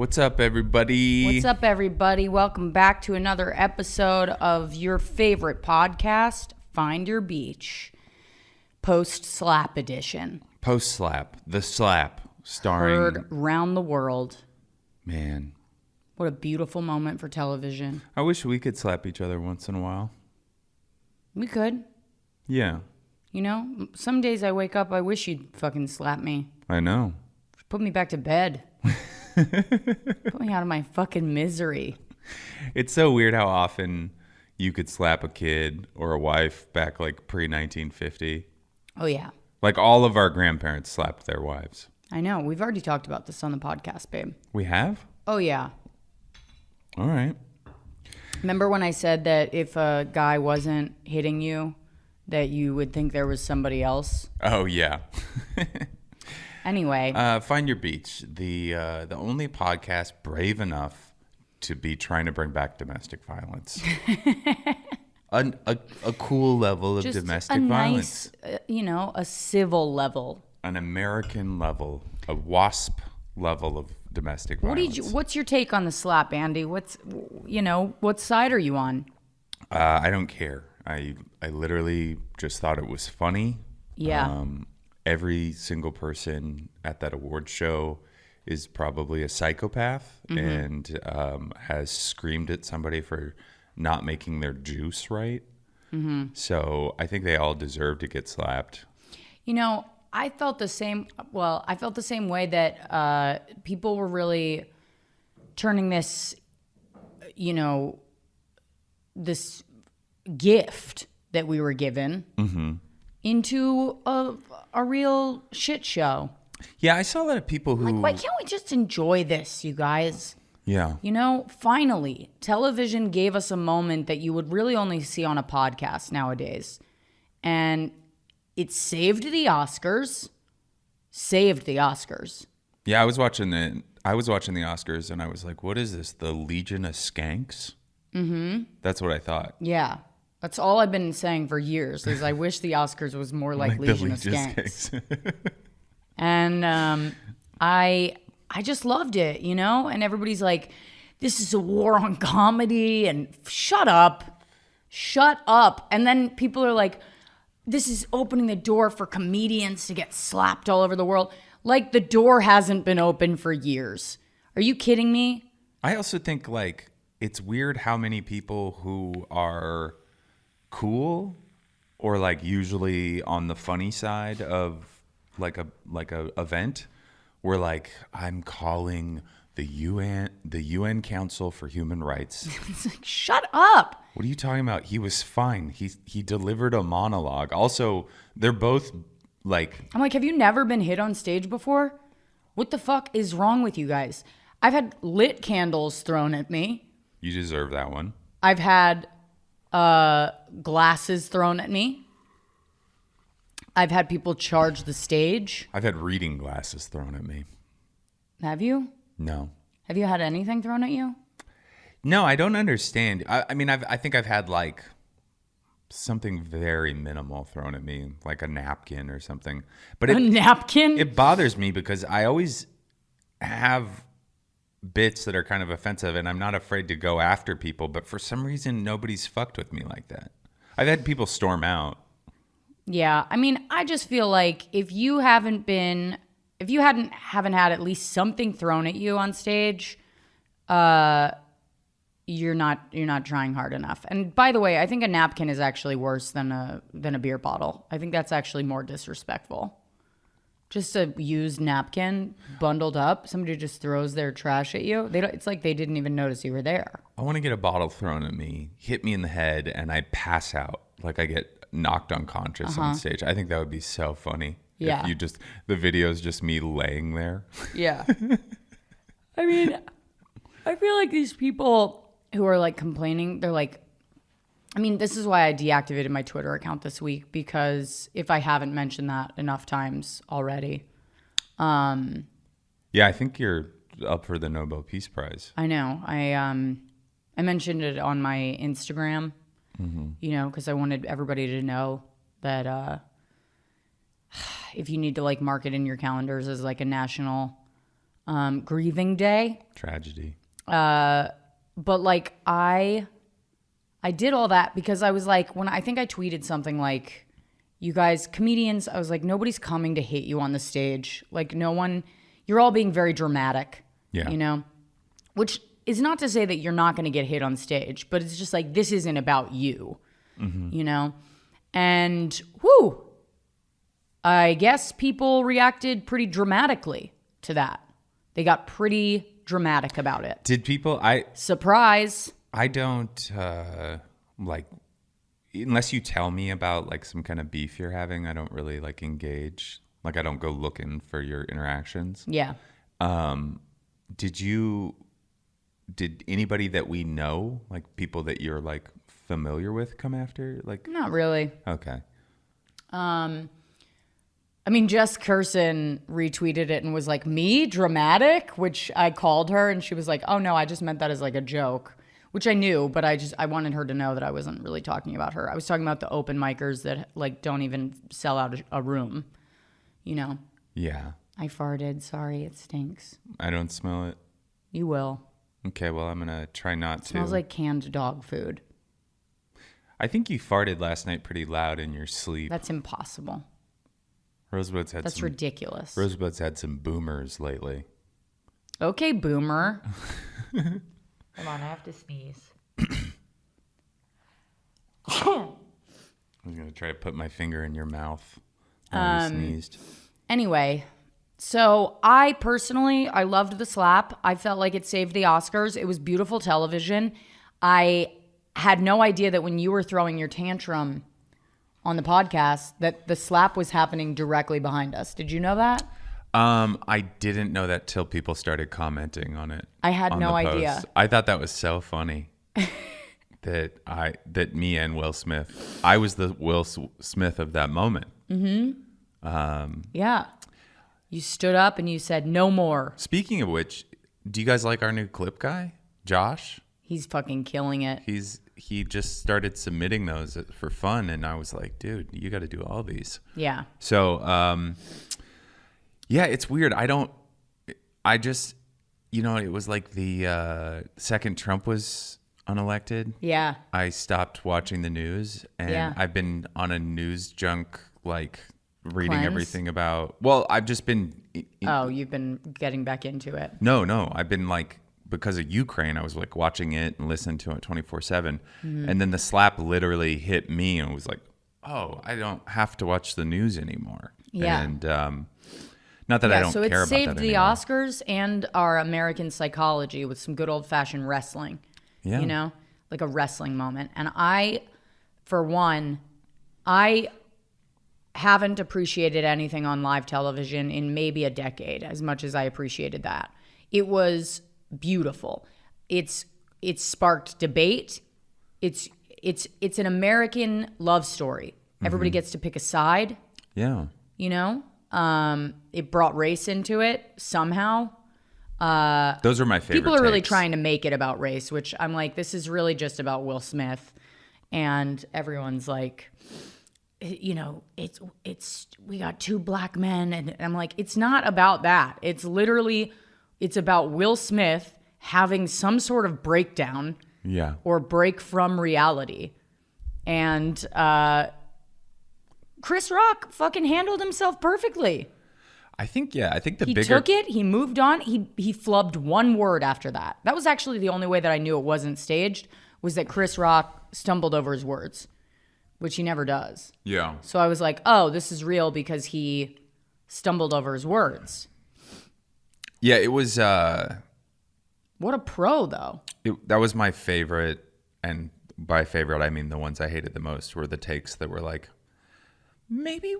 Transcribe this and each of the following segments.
What's up, everybody? What's up, everybody? Welcome back to another episode of your favorite podcast, Find Your Beach, post-slap edition. Post-slap, The Slap, starring... Heard round the world. Man. What a beautiful moment for television. I wish we could slap each other once in a while. We could. Yeah. You know, some days I wake up, I wish you'd fucking slap me. I know. Put me back to bed. Put me out of my fucking misery. It's so weird how often you could slap a kid or a wife back like pre-1950. Oh, yeah. Like all of our grandparents slapped their wives. I know. We've already talked about this on the podcast, babe. We have? Oh, yeah. All right. Remember when I said that if a guy wasn't hitting you, that you would think there was somebody else? Oh, yeah. Anyway. Find Your Beach, the only podcast brave enough to be trying to bring back domestic violence. a cool level of just domestic a violence. Nice, a civil level. An American level, a WASP level of domestic violence. What's your take on the slap, Andy? What side are you on? I don't care. I literally just thought it was funny. Yeah. Every single person at that award show is probably a psychopath and has screamed at somebody for not making their juice right. Mm-hmm. So I think they all deserve to get slapped. I felt the same. Well, I felt the same way that people were really turning this, this gift that we were given into a real shit show. Yeah, I saw a lot of people who... why can't we just enjoy this, you guys? Yeah. Finally, television gave us a moment that you would really only see on a podcast nowadays. And it saved the Oscars. Yeah, I was watching the Oscars and I was like, what is this? The Legion of Skanks? Mm-hmm. That's what I thought. Yeah. That's all I've been saying for years is I wish the Oscars was more like Legion of Skanks. And I just loved it, And everybody's like, this is a war on comedy and shut up. And then people are like, this is opening the door for comedians to get slapped all over the world. Like the door hasn't been open for years. Are you kidding me? I also think it's weird how many people who are cool or usually on the funny side of a event were like, I'm calling the UN Council for Human Rights. It's like, shut up. What are you talking about? He was fine. He delivered a monologue. Also, they're both I'm like, have you never been hit on stage before? What the fuck is wrong with you guys? I've had lit candles thrown at me. You deserve that one. I've had glasses thrown at me. I've had people charge the stage. I've had reading glasses thrown at me. Have you? No. Have you had anything thrown at you? No, I don't understand. I think I've had something very minimal thrown at me, like a napkin or something. But a napkin? It bothers me because I always have bits that are kind of offensive and I'm not afraid to go after people, but for some reason nobody's fucked with me like that. I've had people storm out. Yeah, I just feel like if you haven't had at least something thrown at you on stage, you're not trying hard enough. And by the way, I think a napkin is actually worse than a beer bottle. I think that's actually more disrespectful. Just a used napkin bundled up, somebody just throws their trash at you. It's like they didn't even notice you were there. I want to get a bottle thrown at me, hit me in the head, and I pass out. Like I get knocked unconscious on stage. I think that would be so funny. Yeah. If the video is just me laying there. Yeah. I feel like these people who are complaining, they're like, this is why I deactivated my Twitter account this week, because if I haven't mentioned that enough times already. Yeah, I think you're up for the Nobel Peace Prize. I know. I mentioned it on my Instagram, because I wanted everybody to know that if you need to mark it in your calendars as a national grieving day. Tragedy. But like I did all that because I was like, when I think I tweeted something like, you guys, comedians, I was like, nobody's coming to hit you on the stage. Like no one, you're all being very dramatic, Yeah. you know, which is not to say that you're not going to get hit on stage, but it's just like, this isn't about you, you know? And whoo, I guess people reacted pretty dramatically to that. They got pretty dramatic about it. Did people, Surprise. I don't, like, unless you tell me about like some kind of beef you're having, I don't really like engage. Like I don't go looking for your interactions. Yeah. Did anybody that we know, like people that you're like familiar with, come after? Like, Not really. okay. I mean, Jess Curson retweeted it and was like, me? Dramatic? Which I called her and she was like, oh no, I just meant that as like a joke. Which I knew, but I wanted her to know that I wasn't really talking about her. I was talking about the open micers that like don't even sell out a room, you know? Yeah. I farted. Sorry, it stinks. I don't smell it. You will. Okay, well, I'm going to try not to. Smells like canned dog food. I think you farted last night pretty loud in your sleep. That's impossible. That's ridiculous. Rosebud's had some boomers lately. Okay, boomer. Hold on, I have to sneeze. I was going to try to put my finger in your mouth while you sneezed. Anyway, so I personally loved the slap. I felt like it saved the Oscars. It was beautiful television. I had no idea that when you were throwing your tantrum on the podcast that the slap was happening directly behind us. Did you know that? I didn't know that till people started commenting on it. I had on no the post. idea. I thought that was so funny that me and Will Smith, I was the Smith of that moment. Yeah. You stood up and you said, no more. Speaking of which, do you guys like our new clip guy, Josh? He's fucking killing it. He just started submitting those for fun, and I was like, dude, you got to do all these. Yeah. So, yeah, it's weird. I just, it was like the second Trump was unelected. Yeah. I stopped watching the news, and Yeah. I've been on a news junk, like reading Cleanse? everything about, well, I've just been. You've been getting back into it. No. I've been like, because of Ukraine, I was like watching it and listening to it 24/7. And then the slap literally hit me and was like, oh, I don't have to watch the news anymore. Yeah. And not that I don't so care it about saved that the anymore. Oscars and our American psychology with some good old fashioned wrestling. Yeah. You know, like a wrestling moment. And I, for one, I haven't appreciated anything on live television in maybe a decade as much as I appreciated that. It was beautiful. It's sparked debate. It's an American love story. Everybody gets to pick a side. Yeah. You know, it brought race into it somehow. Those are my favorite People are really takes. trying to make it about race, which I'm like, this is really just about Will Smith. And everyone's like, it's we got two black men. And I'm like, it's not about that. It's about Will Smith having some sort of breakdown Yeah. or break from reality. And Chris Rock fucking handled himself perfectly. I think the He bigger. took it. He moved on. He flubbed one word after that. That was actually the only way that I knew it wasn't staged, was that Chris Rock stumbled over his words, which he never does. Yeah. So I was like, oh, this is real because he stumbled over his words. Yeah, it was. What a pro, though. That was my favorite, and by favorite I mean the ones I hated the most were the takes that were like, maybe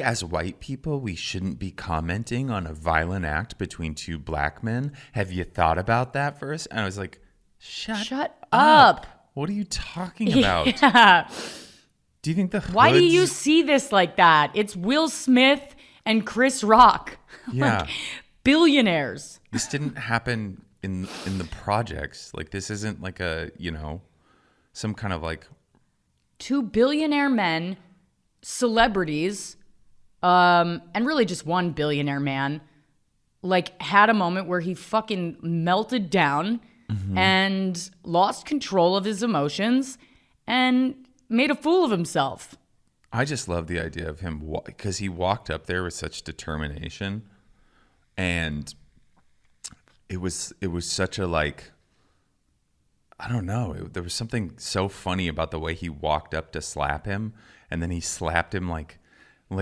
as white people, we shouldn't be commenting on a violent act between two black men. Have you thought about that first? And I was like, shut up. What are you talking about? Yeah. Do you think Why do you see this like that? It's Will Smith and Chris Rock. Yeah. Like, billionaires. This didn't happen in the projects. Like, this isn't like a, some kind of like. Two billionaire men, celebrities, and really just one billionaire man like had a moment where he fucking melted down and lost control of his emotions and made a fool of himself. I just love the idea of him because he walked up there with such determination, and it was such a like, I don't know. There was something so funny about the way he walked up to slap him, and then he slapped him like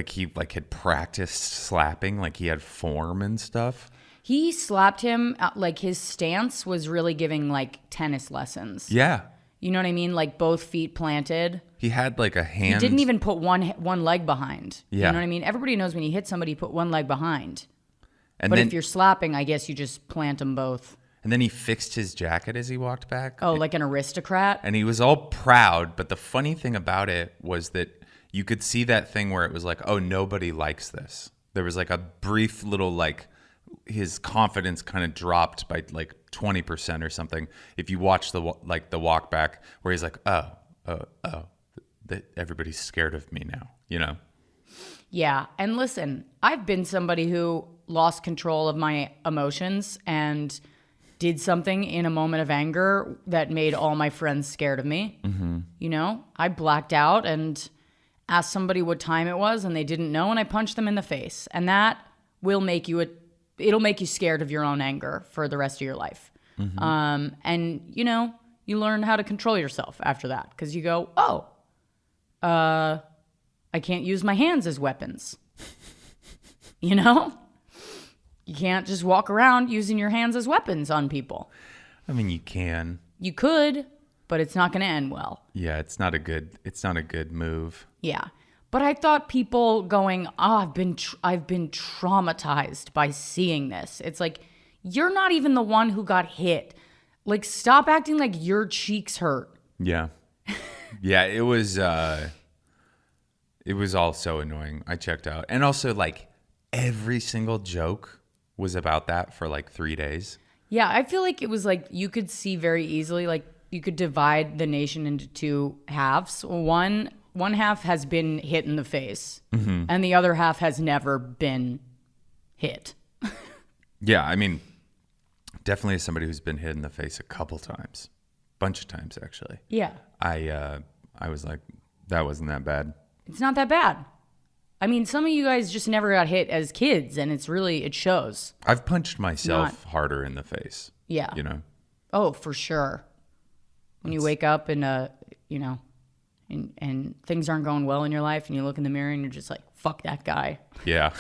he like had practiced slapping, like he had form and stuff. He slapped him like his stance was really giving like tennis lessons. Yeah. You know what I mean? Like both feet planted. He had like a hand. He didn't even put one leg behind. Yeah. You know what I mean? Everybody knows when you hit somebody, you put one leg behind. And but then, if you're slapping, I guess you just plant them both. And then he fixed his jacket as he walked back. Oh, like an aristocrat? And he was all proud. But the funny thing about it was that you could see that thing where it was like, oh, nobody likes this. There was like a brief little like, his confidence kind of dropped by like 20% or something. If you watch the walk back where he's like, oh, that everybody's scared of me now, you know? Yeah. And listen, I've been somebody who lost control of my emotions and did something in a moment of anger that made all my friends scared of me. Mm-hmm. You know, I blacked out and asked somebody what time it was and they didn't know, and I punched them in the face. And that will make you it'll make you scared of your own anger for the rest of your life. Mm-hmm. And, you know, you learn how to control yourself after that because you go, oh, I can't use my hands as weapons. You know? You can't just walk around using your hands as weapons on people. I mean, you can. You could, but it's not going to end well. Yeah, it's not a good move. Yeah. But I thought people going, oh, I've been traumatized by seeing this. It's like, you're not even the one who got hit. Like, stop acting like your cheeks hurt. Yeah. Yeah, it was all so annoying. I checked out. And also, like, every single joke was about that for like 3 days. Yeah, I feel like it was like you could see very easily, like, you could divide the nation into two halves. One half has been hit in the face, and the other half has never been hit. Yeah, I mean, definitely as somebody who's been hit in the face a couple times. Bunch of times, actually. Yeah. I was like, that wasn't that bad. It's not that bad. I mean, some of you guys just never got hit as kids, and it shows. I've punched myself harder in the face. Yeah. You know? Oh, for sure. When you wake up and, you know, and things aren't going well in your life, and you look in the mirror and you're just like, fuck that guy. Yeah.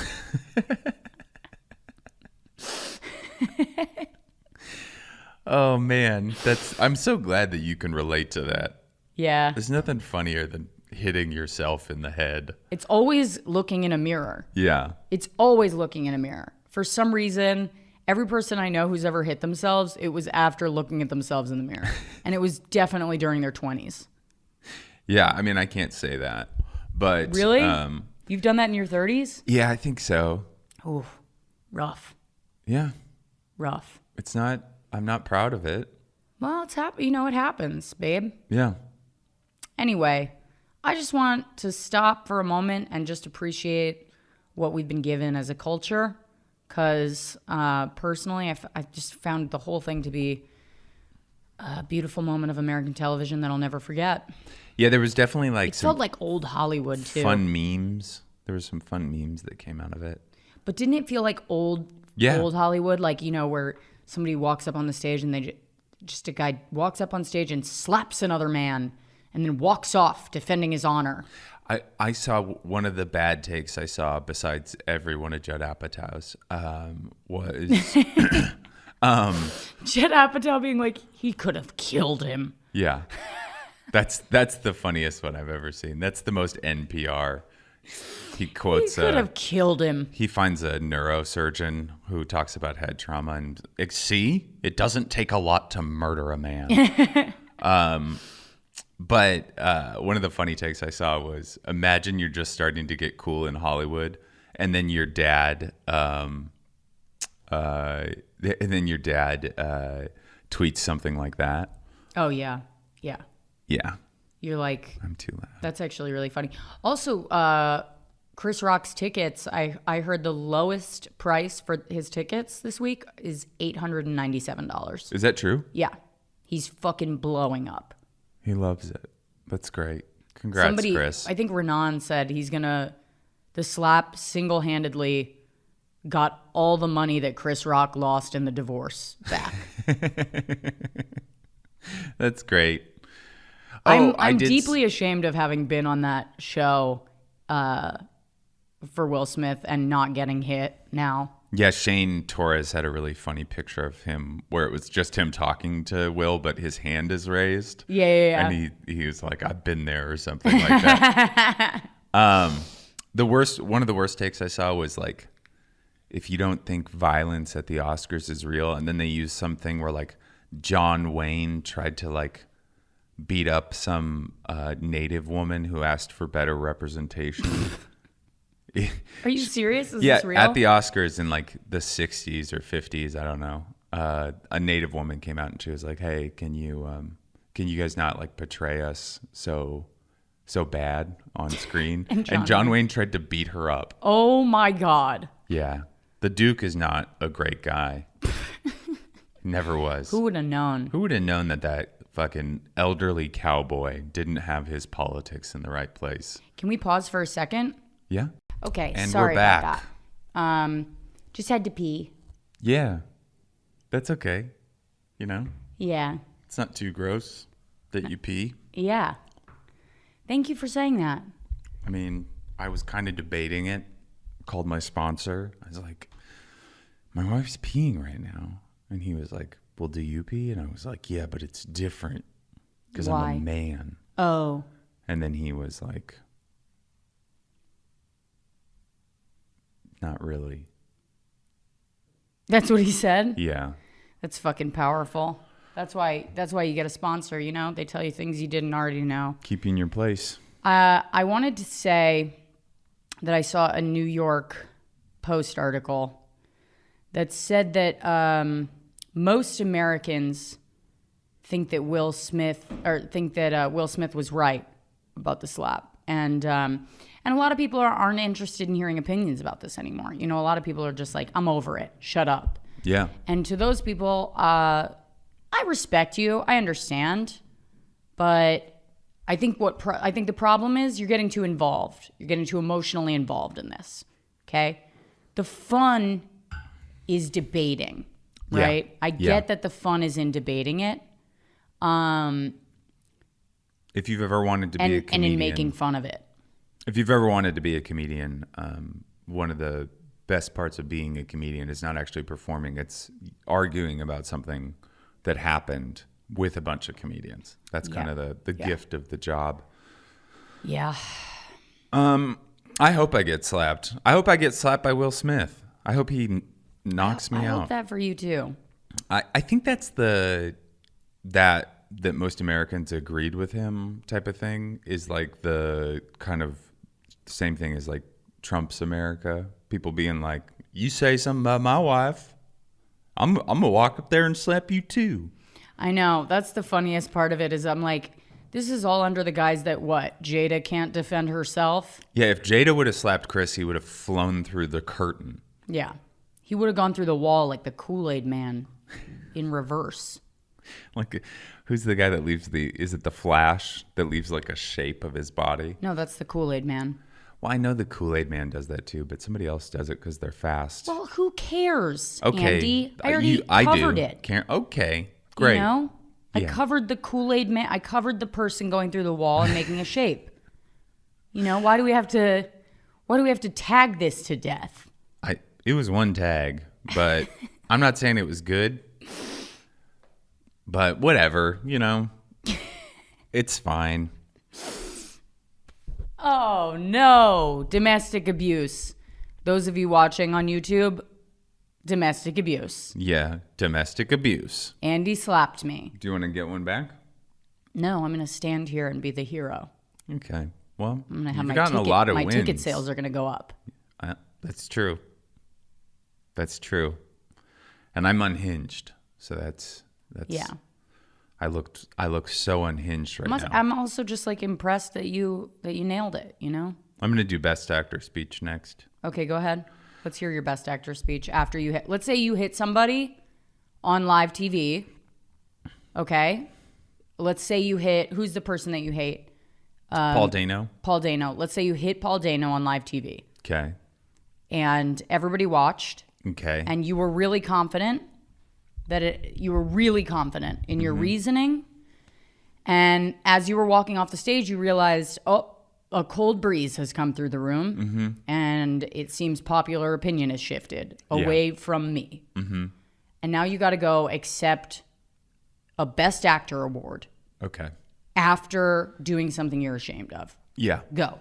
Oh, man. I'm so glad that you can relate to that. Yeah. There's nothing funnier than hitting yourself in the head. It's always looking in a mirror. Yeah. It's always looking in a mirror. For some reason, every person I know who's ever hit themselves, it was after looking at themselves in the mirror. And it was definitely during their 20s. Yeah, I mean, I can't say that. But really? You've done that in your 30s? Yeah, I think so. Ooh, rough. Yeah. Rough. I'm not proud of it. Well, it happens, babe. Yeah. Anyway, I just want to stop for a moment and just appreciate what we've been given as a culture. Because personally, I just found the whole thing to be a beautiful moment of American television that I'll never forget. Yeah, there was definitely like it felt like old Hollywood too. Fun memes. There were some fun memes that came out of it. But didn't it feel like old Hollywood? Like, you know, where somebody walks up on the stage and just a guy walks up on stage and slaps another man and then walks off defending his honor. I saw one of the bad takes I saw besides every one of Judd Apatow's was Judd Apatow being like, he could have killed him. Yeah. That's the funniest one I've ever seen. That's the most NPR. He quotes. He could have killed him. He finds a neurosurgeon who talks about head trauma and see, it doesn't take a lot to murder a man. But one of the funny takes I saw was, imagine you're just starting to get cool in Hollywood, and then your dad, tweets something like that. Oh yeah, yeah. Yeah. You're like, I'm too loud. That's actually really funny. Also, Chris Rock's tickets, I heard the lowest price for his tickets this week is $897. Is that true? Yeah. He's fucking blowing up. He loves it. That's great. Congrats, Chris. I think Renan said the slap single-handedly got all the money that Chris Rock lost in the divorce back. That's great. I'm deeply ashamed of having been on that show for Will Smith and not getting hit now. Yeah, Shane Torres had a really funny picture of him where it was just him talking to Will, but his hand is raised. Yeah. And he was like, I've been there or something like that. One of the worst takes I saw was like, if you don't think violence at the Oscars is real, and then they used something where like John Wayne tried to like beat up some native woman who asked for better representation. Are you serious? Is yeah, this real? at the Oscars in like the 60s or 50s, I don't know. A native woman came out and she was like, "Hey, can you guys not like portray us so bad on screen?" and John Wayne tried to beat her up. Oh my God. Yeah. The Duke is not a great guy. Never was. Who would have known? Who would have known that fucking elderly cowboy didn't have his politics in the right place? Can we pause for a second? Yeah. Okay, And sorry we're back. about that. Just had to pee. Yeah. That's okay. You know? Yeah. It's not too gross that you pee. Yeah. Thank you for saying that. I mean, I was kind of debating it. Called my sponsor. I was like, my wife's peeing right now. And he was like, well, do you pee? And I was like, yeah, but it's different because Why? I'm a man. Oh. And then he was like, not really. That's what he said? Yeah. That's fucking powerful. That's why you get a sponsor, you know? They tell you things you didn't already know. Keep you in your place. I wanted to say that I saw a New York Post article that said that most Americans think that Will Smith was right about the slap, and a lot of people aren't interested in hearing opinions about this anymore. You know, a lot of people are just like, I'm over it. Shut up. Yeah. And to those people, I respect you. I understand, but I think the problem is you're getting too involved. You're getting too emotionally involved in this. Okay, the fun is debating, right? Yeah. I get that the fun is in debating it. If you've ever wanted to be a comedian, and in making fun of it. If you've ever wanted to be a comedian, one of the best parts of being a comedian is not actually performing. It's arguing about something that happened with a bunch of comedians. That's kind of the gift of the job. Yeah. I hope I get slapped. I hope I get slapped by Will Smith. I hope he knocks me I out. hope that for you too. I think that's that most Americans agreed with him type of thing is like the kind of same thing as like Trump's America. People being like, you say something about my wife, I'm gonna walk up there and slap you too. I know. That's the funniest part of it is I'm like, this is all under the guise that what? Jada can't defend herself? Yeah, if Jada would have slapped Chris, he would have flown through the curtain. Yeah. He would have gone through the wall like the Kool-Aid man in reverse. Like, who's the guy that leaves is it the Flash that leaves like a shape of his body? No, that's the Kool-Aid man. Well, I know the Kool-Aid man does that too, but somebody else does it because they're fast. Well, who cares, Okay. Andy? I already covered it. Okay, great. You know? I Yeah. covered the Kool-Aid man. I covered the person going through the wall and making a shape. You know, why do we have to tag this to death? It was one tag, but I'm not saying it was good. But whatever, you know. It's fine. Oh, no. Domestic abuse. Those of you watching on YouTube, domestic abuse. Yeah, domestic abuse. Andy slapped me. Do you want to get one back? No, I'm going to stand here and be the hero. Okay. Well, I'm going to have you've gotten a lot of my wins. ticket sales are going to go up. That's true. That's true. And I'm unhinged. So that's Yeah. I look so unhinged right now. I'm also just like impressed that you nailed it, you know? I'm going to do best actor speech next. Okay, go ahead. Let's hear your best actor speech after you hit. Let's say you hit somebody on live TV. Okay. Let's say you hit, who's the person that you hate? Paul Dano. Paul Dano. Let's say you hit Paul Dano on live TV. Okay. And everybody watched. Okay. And you were really confident you were really confident in your reasoning. And as you were walking off the stage, you realized, a cold breeze has come through the room, and it seems popular opinion has shifted away from me. And now you got to go accept a Best Actor award. Okay. After doing something you're ashamed of. Yeah. Go.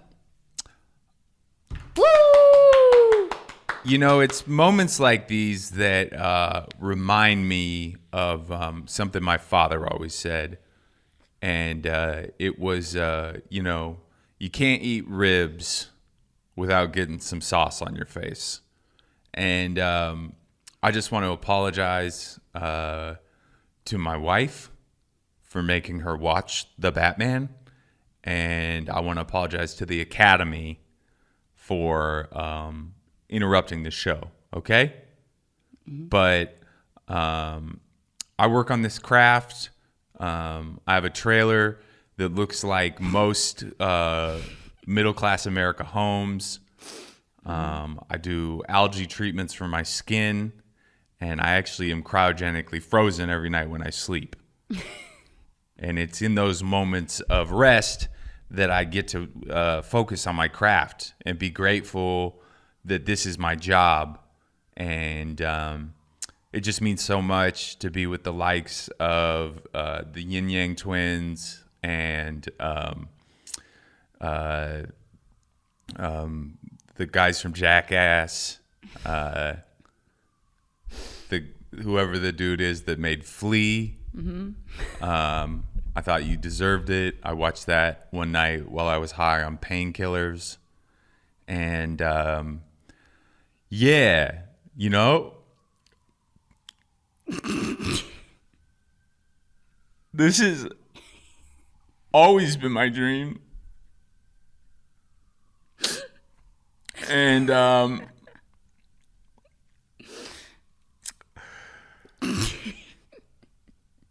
Woo! You know, it's moments like these that remind me of something my father always said. And it was, you can't eat ribs without getting some sauce on your face. And I just want to apologize to my wife for making her watch The Batman. And I want to apologize to the Academy for interrupting the show, okay? But I work on this craft. I have a trailer that looks like most middle-class America homes. I do algae treatments for my skin, and I actually am cryogenically frozen every night when I sleep. And it's in those moments of rest that I get to focus on my craft and be grateful that this is my job. And it just means so much to be with the likes of the Yin Yang Twins and the guys from Jackass, whoever the dude is that made Flea. I thought you deserved it. I watched that one night while I was high on painkillers. And yeah, you know, this has always been my dream. And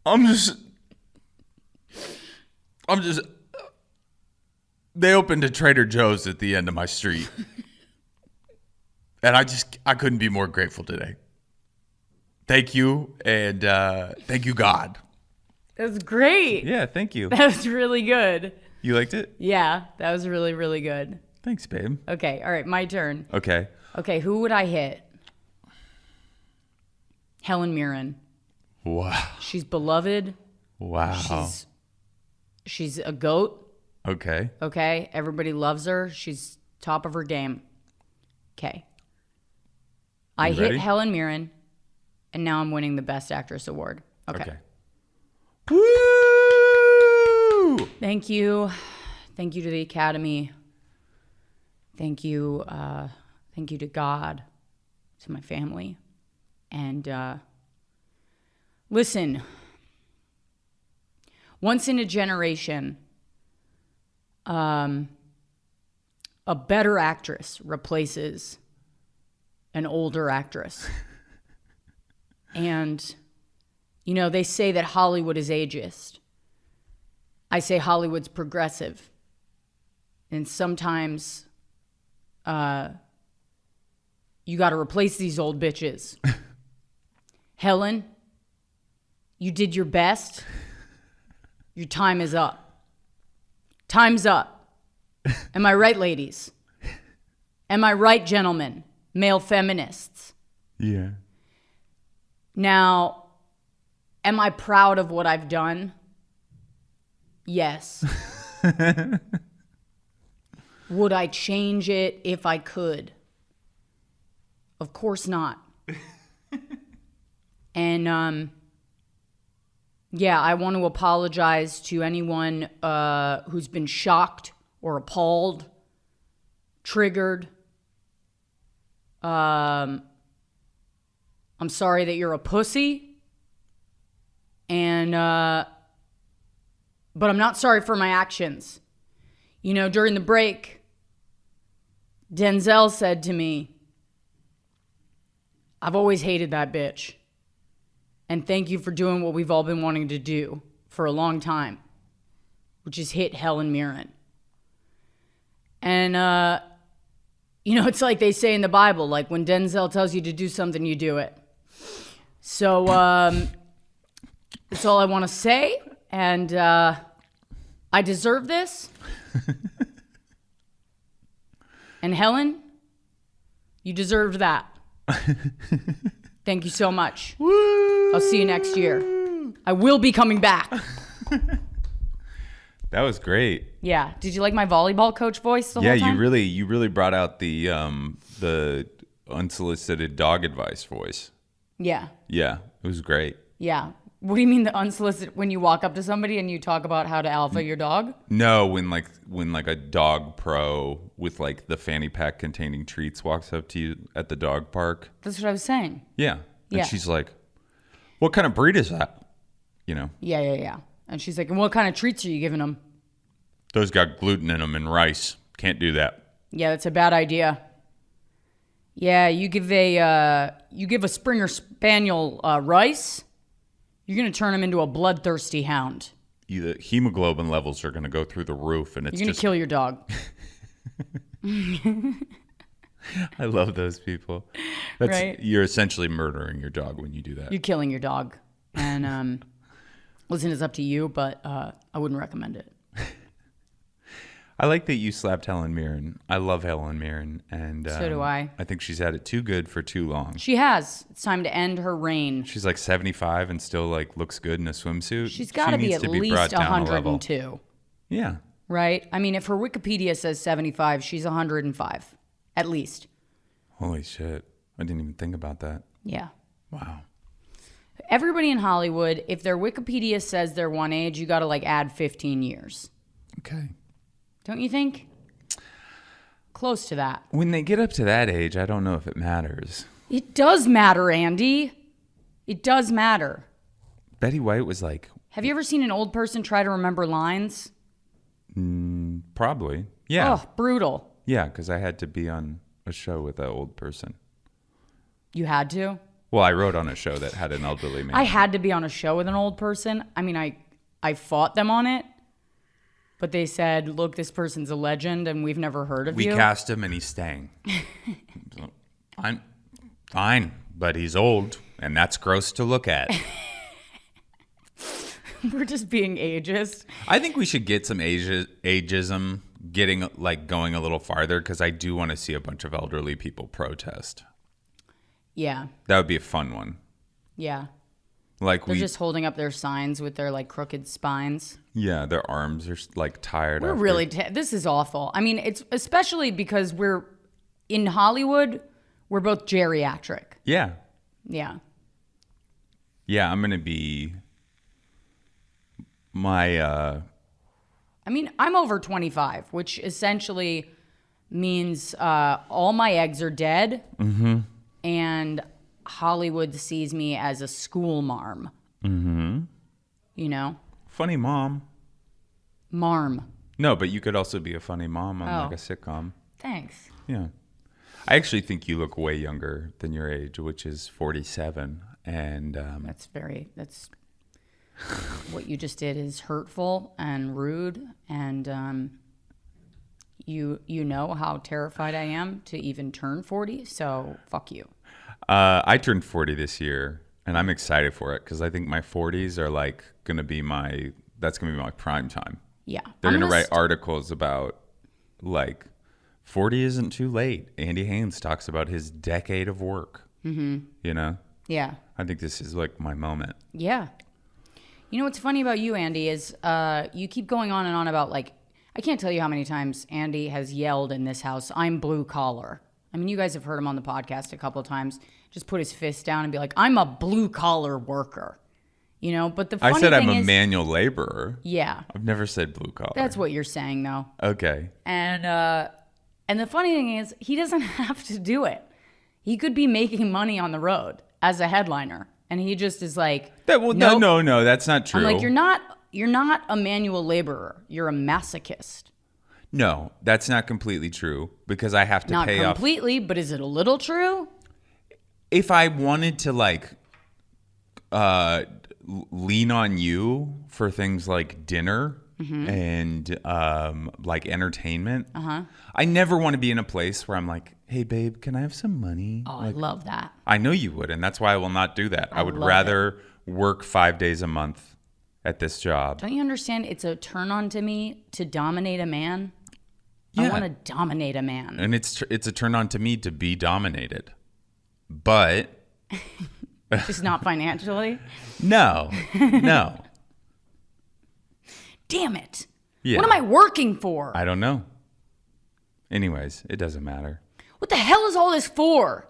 I'm just they opened a Trader Joe's at the end of my street. And I couldn't be more grateful today. Thank you. And thank you, God. That's great. Yeah, thank you. That was really good. You liked it? Yeah, that was really, really good. Thanks, babe. Okay, all right, my turn. Okay. Okay, who would I hit? Helen Mirren. Wow. She's beloved. Wow. She's a goat. Okay. Okay, everybody loves her. She's top of her game. Okay. I hit ready? Helen Mirren, and now I'm winning the Best Actress award. Okay. Woo! Thank you. Thank you to the Academy. Thank you. Thank you to God, to my family. And listen, once in a generation, a better actress replaces an older actress. And, you know, they say that Hollywood is ageist. I say Hollywood's progressive. And sometimes you got to replace these old bitches. Helen, you did your best. Your time is up. Time's up. Am I right, ladies? Am I right, gentlemen? Male feminists. Yeah. Now, am I proud of what I've done? Yes. Would I change it if I could? Of course not. And yeah, I want to apologize to anyone who's been shocked or appalled, triggered. I'm sorry that you're a pussy. And but I'm not sorry for my actions. You know, during the break, Denzel said to me, I've always hated that bitch. And thank you for doing what we've all been wanting to do for a long time, which is hit Helen Mirren. And, it's like they say in the Bible, like when Denzel tells you to do something, you do it. So that's all I want to say. And I deserve this. And Helen, you deserved that. Thank you so much. Woo! I'll see you next year. I will be coming back. That was great. Yeah. Did you like my volleyball coach voice the whole time? Yeah, you really brought out the unsolicited dog advice voice. Yeah. Yeah, it was great. Yeah. What do you mean the unsolicited, when you walk up to somebody and you talk about how to alpha your dog? No, when a dog pro with like the fanny pack containing treats walks up to you at the dog park. That's what I was saying. Yeah. And Yeah. she's like, "What kind of breed is that?" Yeah. And she's like, and what kind of treats are you giving them? Those got gluten in them and rice. Can't do that. Yeah, that's a bad idea. Yeah, you give a Springer Spaniel rice, you're going to turn him into a bloodthirsty hound. The hemoglobin levels are going to go through the roof, and it's You're going to kill your dog. I love those people. Right? You're essentially murdering your dog when you do that. You're killing your dog. And listen, it's up to you, but I wouldn't recommend it. I like that you slapped Helen Mirren. I love Helen Mirren, and So do I. I think she's had it too good for too long. She has. It's time to end her reign. She's like 75 and still like looks good in a swimsuit. She's got to be needs at brought least down a level. 102. Yeah. Right? I mean, if her Wikipedia says 75, she's 105. At least. Holy shit. I didn't even think about that. Yeah. Wow. Everybody in Hollywood, if their Wikipedia says they're one age, you got to like add 15 years. Okay. Don't you think? Close to that. When they get up to that age, I don't know if it matters. It does matter, Andy. It does matter. Betty White was like... Have you ever seen an old person try to remember lines? Probably. Yeah. Oh, brutal. Yeah, because I had to be on a show with that old person. You had to? Well, I wrote on a show that had an elderly man. I had to be on a show with an old person. I mean, I fought them on it. But they said, look, this person's a legend and we've never heard of you. We cast him and he's staying. I'm fine, but he's old and that's gross to look at. We're just being ageist. I think we should get some ageism going a little farther because I do want to see a bunch of elderly people protest. Yeah. That would be a fun one. Yeah. Like They're just holding up their signs with their like crooked spines. Yeah, their arms are like tired. We're really, this is awful. I mean, it's especially because we're in Hollywood, we're both geriatric. Yeah. Yeah. Yeah, I'm going to be I mean, I'm over 25, which essentially means all my eggs are dead. Mm-hmm. And Hollywood sees me as a school marm. Mm-hmm. You know? Funny mom. Marm. No, but you could also be a funny mom on like a sitcom. Thanks. Yeah. I actually think you look way younger than your age, which is 47. And That's what you just did is hurtful and rude. And you know how terrified I am to even turn 40. So fuck you. I turned 40 this year, and I'm excited for it because I think my 40s are like going to be my prime time. Yeah. They're going to write articles about like 40 isn't too late. Andy Haynes talks about his decade of work. Mm-hmm. You know? Yeah. I think this is like my moment. Yeah. You know what's funny about you, Andy, is you keep going on and on about like, I can't tell you how many times Andy has yelled in this house, I'm blue collar. I mean, you guys have heard him on the podcast a couple of times. Just put his fist down and be like, I'm a blue collar worker. You know, but the funny I said thing I'm a is, manual laborer. Yeah. I've never said blue collar. That's what you're saying, though. Okay. And the funny thing is, he doesn't have to do it. He could be making money on the road as a headliner, and he just is like, nope. No, that's not true. I'm like, you're not a manual laborer. You're a masochist. No, that's not completely true because I have to Not pay off. completely, but is it a little true? If I wanted to like lean on you for things like dinner and like entertainment, I never want to be in a place where I'm like, hey babe, can I have some money? Oh, Like, I love that. I know you would, and that's why I will not do that. I would love rather work 5 days a month at this job. Don't you understand? It's a turn on to me to dominate a man. Yeah. I want to dominate a man. And it's a turn on to me to be dominated. But Just not financially. no. Damn it. Yeah. What am I working for? I don't know. Anyways, it doesn't matter. What the hell is all this for?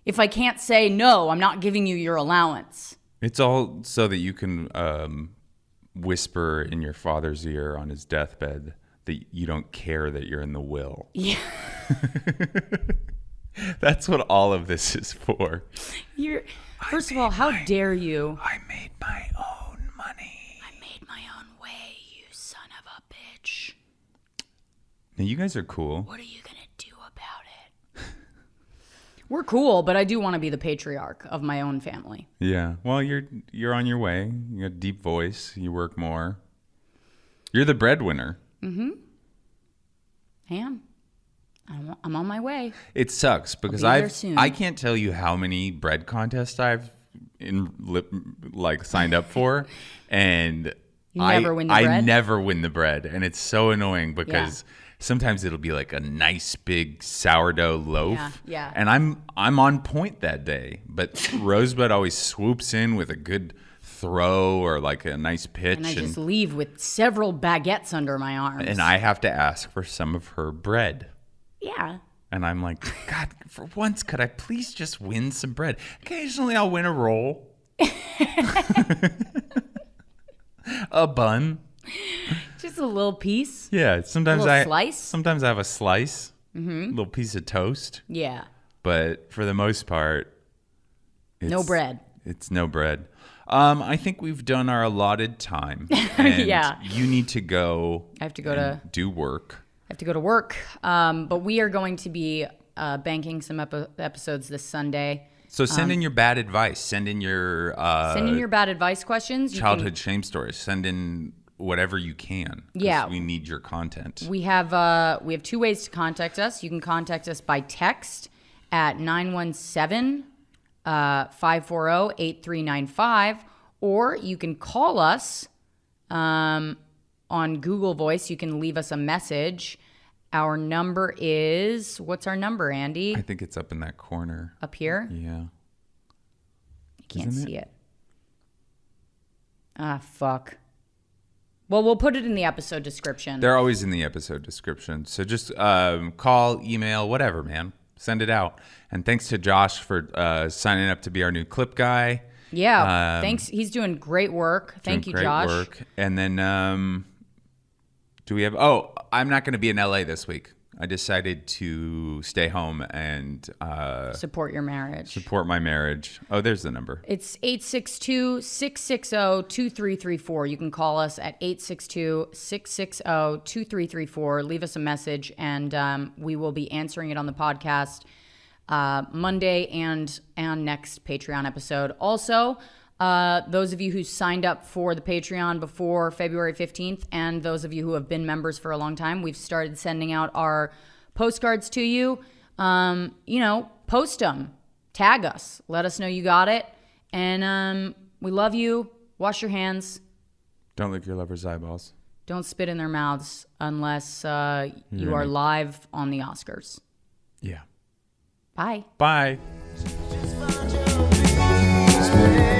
If I can't say, no, I'm not giving you your allowance. It's all so that you can whisper in your father's ear on his deathbed that you don't care that you're in the will. Yeah. That's what all of this is for. First of all, how dare you? I made my own money. I made my own way, you son of a bitch. Now, you guys are cool. What are you going to do about it? We're cool, but I do want to be the patriarch of my own family. Yeah. Well, you're on your way. You got a deep voice. You work more. You're the breadwinner. I am. I'm on my way. It sucks because I'll be there soon. I can't tell you how many bread contests I've signed up for, and You never win the bread? I never win the bread, and it's so annoying because sometimes it'll be like a nice big sourdough loaf, Yeah. and I'm on point that day, but Rosebud always swoops in with a good throw or like a nice pitch, And I just leave with several baguettes under my arms. and I have to ask for some of her bread. Yeah. And I'm like, God, for once, could I please just win some bread? Occasionally I'll win a roll. A bun. Just a little piece. Yeah, sometimes A little slice? Sometimes I have a slice. A little piece of toast. Yeah. But for the most part, No bread. It's no bread. I think we've done our allotted time. And Yeah. you need to go. I have to go and do work. I have to go to work. But we are going to be banking some episodes this Sunday. So send in your bad advice. Send in your Send in your bad advice questions. You childhood shame stories. Send in whatever you can. 'Cause Yeah. we need your content. We have 2 ways to contact us. You can contact us by text at 917-540-8395, or you can call us on Google Voice. You can leave us a message. Our number is, what's our number, Andy? I think it's up in that corner. Up here? Yeah. I can't Isn't see it. Ah, fuck. Well, we'll put it in the episode description. They're always in the episode description. So just call, email, whatever, man. Send it out. And thanks to Josh for signing up to be our new clip guy. Yeah, thanks. He's doing great work. Thank you, Great Josh. work. And then do we have... Oh, I'm not going to be in LA this week. I decided to stay home and Support your marriage. support my marriage. Oh, there's the number. It's 862-660-2334. You can call us at 862-660-2334. Leave us a message, and we will be answering it on the podcast Monday and next Patreon episode. Also, those of you who signed up for the Patreon before February 15th and those of you who have been members for a long time, we've started sending out our postcards to you. Post them. Tag us. Let us know you got it. And we love you. Wash your hands. Don't lick your lover's eyeballs. Don't spit in their mouths unless you are live on the Oscars. Yeah. Bye. Bye. Just find your peace.